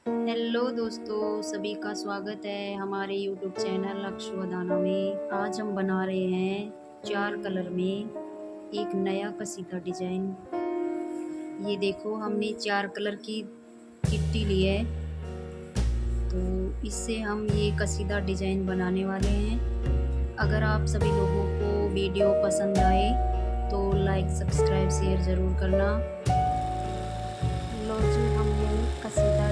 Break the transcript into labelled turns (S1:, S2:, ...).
S1: Hello दोस्तों, सभी का स्वागत है हमारे यूट्यूब चैनल अक्षुवदाना में। आज हम बना रहे हैं 4 कलर में एक नया कसीदा डिजाइन। ये देखो, हमने 4 कलर की चिट्टी ली है, तो इससे हम ये कसीदा डिजाइन बनाने वाले हैं। अगर आप सभी लोगों को वीडियो पसंद आए तो लाइक, सब्सक्राइब, शेयर ज़रूर करना। लो जी, हमने कसीदा